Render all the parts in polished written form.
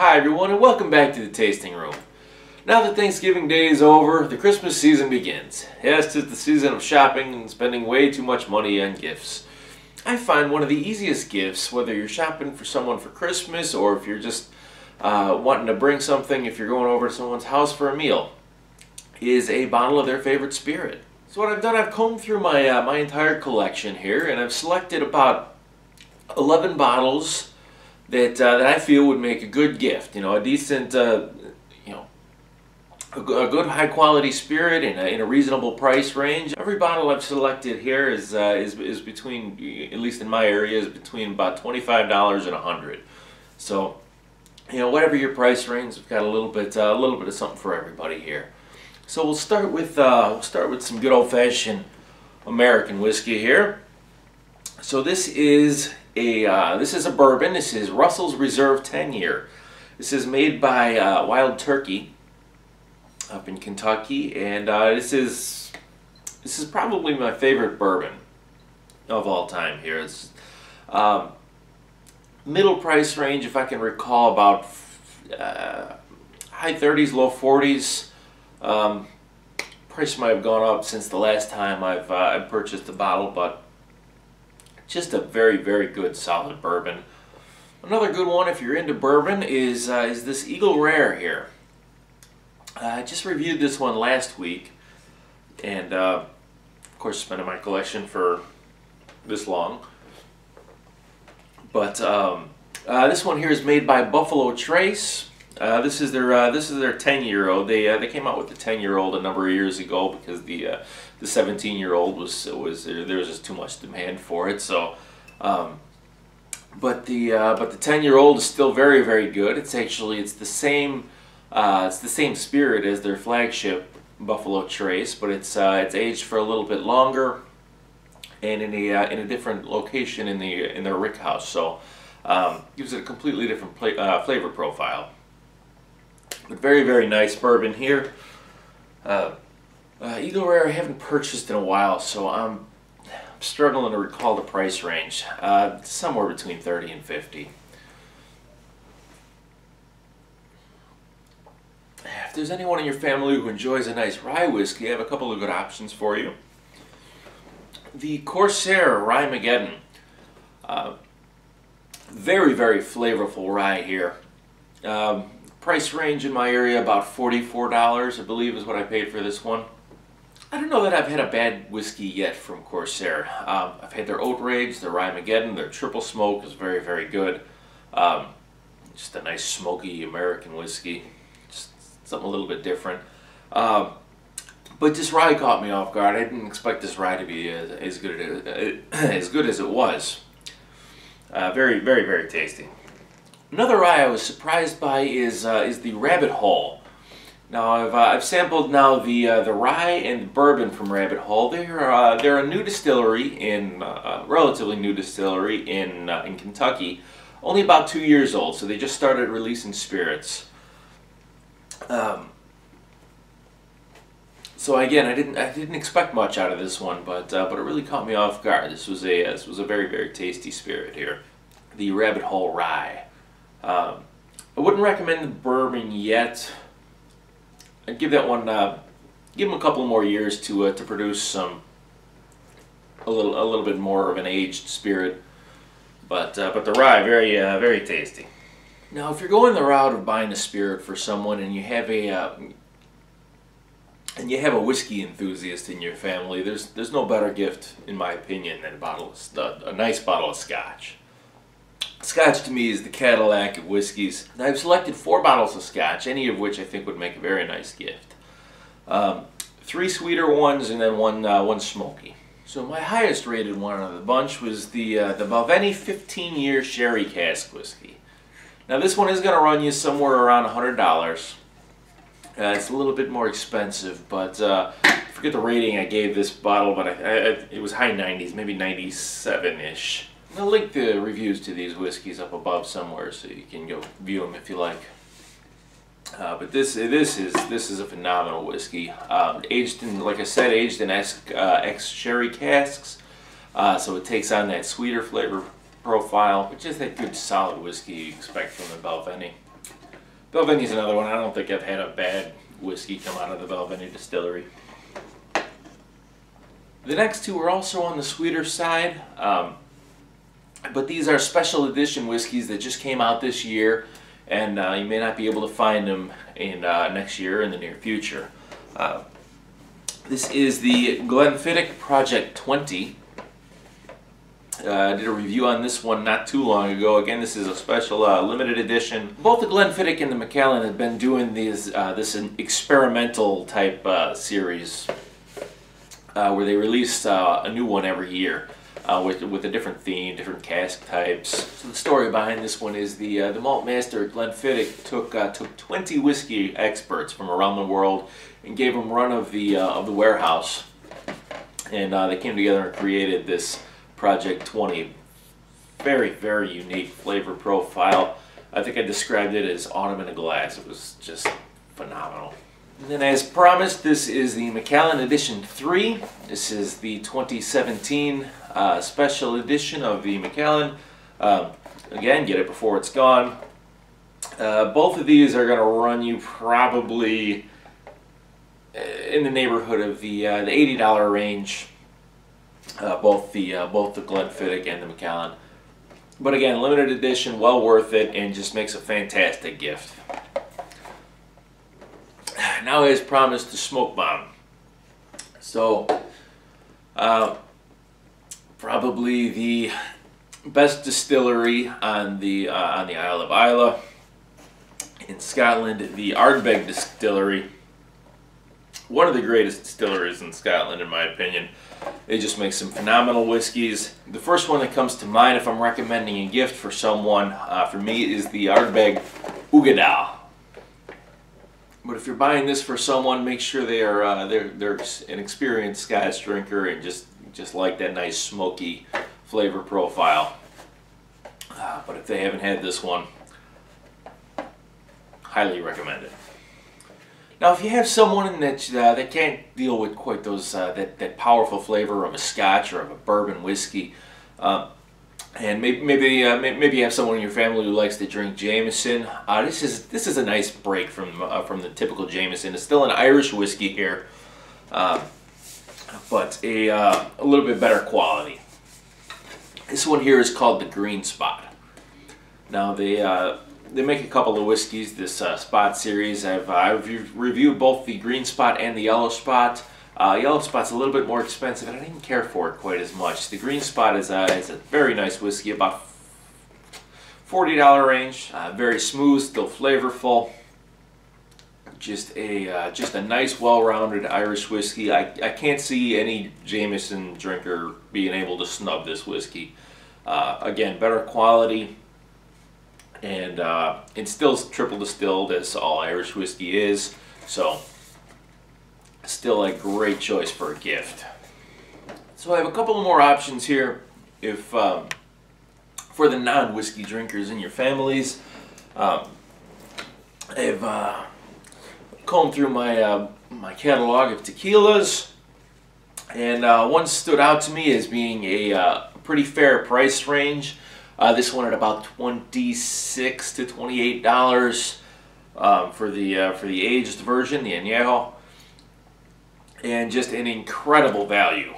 Hi everyone, and welcome back to the Tasting Room. Now that Thanksgiving Day is over, the Christmas season begins. Yes, it's the season of shopping and spending way too much money on gifts. I find one of the easiest gifts, whether you're shopping for someone for Christmas or if you're just wanting to bring something, if you're going over to someone's house for a meal, is a bottle of their favorite spirit. So what I've done, I've combed through my my entire collection here, and I've selected about 11 bottles that I feel would make a good gift. You know, a decent, a good high quality spirit in a reasonable price range. Every bottle I've selected here is between, at least in my area, is between about $25 and $100. So, you know, whatever your price range, we've got a little bit of something for everybody here. So we'll start with some good old-fashioned American whiskey here. So this is a bourbon. This is Russell's Reserve 10-year. This is made by Wild Turkey up in Kentucky, and this is probably my favorite bourbon of all time here. It's middle price range, if I can recall, about high 30s, low 40s. Price might have gone up since the last time I've purchased a bottle, but just a very, very good solid bourbon. Another good one, if you're into bourbon, is this Eagle Rare here. I just reviewed this one last week, and of course it's been in my collection for this long. But this one here is made by Buffalo Trace. This is their 10-year-old. They came out with the 10-year-old a number of years ago because the 17-year-old there was just too much demand for it. So, but the 10-year-old is still very, very good. It's the same spirit as their flagship Buffalo Trace, but it's aged for a little bit longer and in a different location in their rick house. So gives it a completely different flavor profile. But very, very nice bourbon here. Eagle Rare I haven't purchased in a while, so I'm struggling to recall the price range. Somewhere between 30 and 50. If there's anyone in your family who enjoys a nice rye whiskey, I have a couple of good options for you. The Corsair Rye-Mageddon. Very, very flavorful rye here. Price range in my area about $44, I believe, is what I paid for this one. I don't know that I've had a bad whiskey yet from Corsair. I've had their Oat Rage, their Rye-Mageddon, their Triple Smoke is very, very good. Just a nice smoky American whiskey. Just something a little bit different. But this rye caught me off guard. I didn't expect this rye to be as good as it was. Very, very, very tasty. Another rye I was surprised by is the Rabbit Hole. Now I've sampled now the rye and the bourbon from Rabbit Hole. They're a new distillery relatively new distillery in Kentucky, only about 2 years old. So they just started releasing spirits. So again, I didn't expect much out of this one, but it really caught me off guard. This was a very, very tasty spirit here, the Rabbit Hole Rye. I wouldn't recommend the bourbon yet. I'd give that one, give them a couple more years to produce a little bit more of an aged spirit. But the rye, very very tasty. Now, if you're going the route of buying a spirit for someone and you have a whiskey enthusiast in your family, there's no better gift, in my opinion, than a nice bottle of Scotch. Scotch to me is the Cadillac of whiskeys. Now, I've selected 4 bottles of Scotch, any of which I think would make a very nice gift. 3 sweeter ones and then one smoky. So my highest rated one out of the bunch was the Balvenie 15-year Sherry Cask whiskey. Now this one is going to run you somewhere around $100. It's a little bit more expensive, but I forget the rating I gave this bottle, but it was high 90s, maybe 97-ish. I'll link the reviews to these whiskeys up above somewhere so you can go view them if you like. But this is a phenomenal whiskey. Aged in, like I said, aged in ex-sherry casks, so it takes on that sweeter flavor profile, which is that good solid whiskey you expect from the Balvenie. Balvenie's another one. I don't think I've had a bad whiskey come out of the Balvenie distillery. The next two are also on the sweeter side, but these are special edition whiskeys that just came out this year, and you may not be able to find them in next year or in the near future. This is the Glenfiddich Project 20. I did a review on this one not too long ago. Again, this is a special limited edition. Both the Glenfiddich and the Macallan have been doing these this experimental type series where they release a new one every year with a different theme, different cask types. So the story behind this one is the malt master at Glenfiddich took 20 whiskey experts from around the world and gave them run of the warehouse, and they came together and created this Project 20. Very, very unique flavor profile. I think I described it as autumn in a glass. It was just phenomenal. And then, as promised, this is the Macallan Edition 3. This is the 2017 special edition of the Macallan. Again, get it before it's gone. Both of these are going to run you probably in the neighborhood of the $80 range. Both the Glenfiddich and the Macallan. But again, limited edition, well worth it, and just makes a fantastic gift. Now, as promised, the Smoke Bomb. So, probably the best distillery on the Isle of Islay in Scotland, the Ardbeg Distillery. One of the greatest distilleries in Scotland, in my opinion. They just make some phenomenal whiskeys. The first one that comes to mind if I'm recommending a gift for someone, for me, is the Ardbeg Uigeadail. But if you're buying this for someone, make sure they're an experienced Scotch drinker and just like that nice smoky flavor profile. But if they haven't had this one, highly recommend it. Now, if you have someone that can't deal with quite those that powerful flavor of a Scotch or of a bourbon whiskey, and maybe you have someone in your family who likes to drink Jameson, this is a nice break from the typical Jameson. It's still an Irish whiskey here, but a little bit better quality. This one here is called the Green Spot. Now they make a couple of whiskeys, this Spot series. I've reviewed both the Green Spot and the Yellow Spot. Yellow Spot's a little bit more expensive, and I didn't care for it quite as much. The Green Spot is a very nice whiskey, about $40 range. Very smooth, still flavorful. Just a nice, well-rounded Irish whiskey. I can't see any Jameson drinker being able to snub this whiskey. Again, better quality. And it's still triple distilled, as all Irish whiskey is, so still a great choice for a gift. So I have a couple of more options here if for the non-whiskey drinkers in your families. I've combed through my catalog of tequilas, and one stood out to me as being a pretty fair price range. This one at about $26 to $28 for the aged version, the Añejo, and just an incredible value.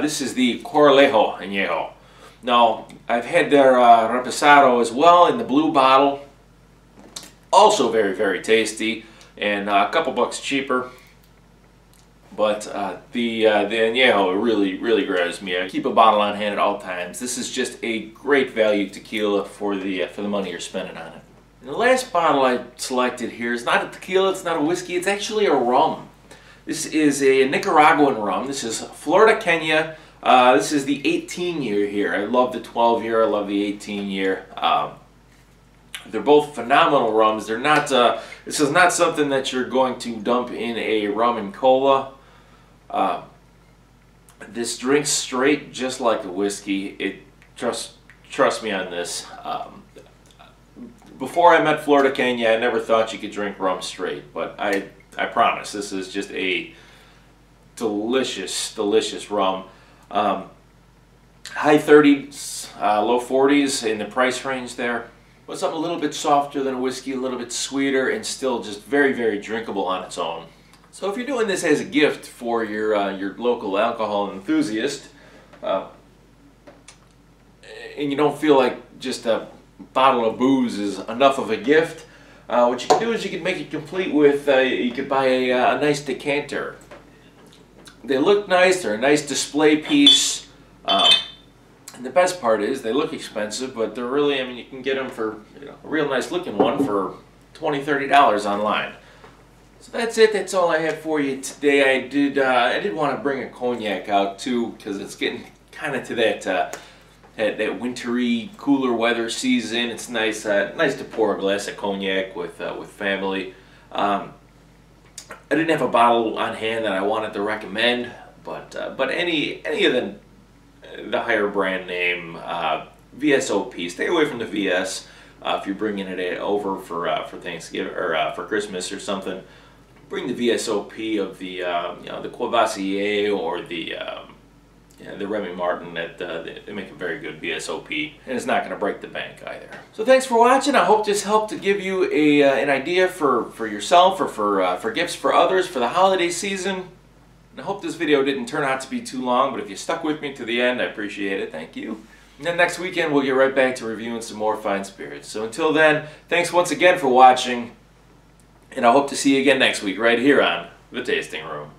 This is the Corralejo Añejo. Now, I've had their Reposado as well in the blue bottle. Also very, very tasty, and a couple bucks cheaper. But the Añejo really grabs me. I keep a bottle on hand at all times. This is just a great value tequila for the money you're spending on it. And the last bottle I selected here is not a tequila, it's not a whiskey, it's actually a rum. This is a Nicaraguan rum. This is Flor de Caña. This is the 18-year here. I love the 12-year, I love the 18-year. They're both phenomenal rums. They're not. This is not something that you're going to dump in a rum and cola. This drinks straight just like a whiskey. Trust me on this. Before I met Flor de Caña, I never thought you could drink rum straight, but I promise this is just a delicious rum. High 30s, low 40s in the price range there. want something a little bit softer than a whiskey, a little bit sweeter, and still just very, very drinkable on its own. So if you're doing this as a gift for your local alcohol enthusiast, and you don't feel like just a bottle of booze is enough of a gift, what you can do is you can make it complete with, you could buy a nice decanter. They look nice, they're a nice display piece, and the best part is they look expensive, but they're really, I mean, you can get them for, a real nice looking one for $20, $30 online. So that's it. That's all I had for you today. I did want to bring a cognac out too, because it's getting kind of to that wintry, cooler weather season. It's nice, nice to pour a glass of cognac with family. I didn't have a bottle on hand that I wanted to recommend, but any of the higher brand name VSOP. Stay away from the VS if you're bringing it over for Thanksgiving or for Christmas or something. Bring the VSOP of the the Courvoisier or the Remy Martin. They make a very good VSOP, and it's not going to break the bank either. So thanks for watching. I hope this helped to give you an idea for yourself or for gifts for others for the holiday season. And I hope this video didn't turn out to be too long, but if you stuck with me to the end, I appreciate it. Thank you. And then next weekend, we'll get right back to reviewing some more fine spirits. So until then, thanks once again for watching, and I hope to see you again next week right here on The Tasting Room.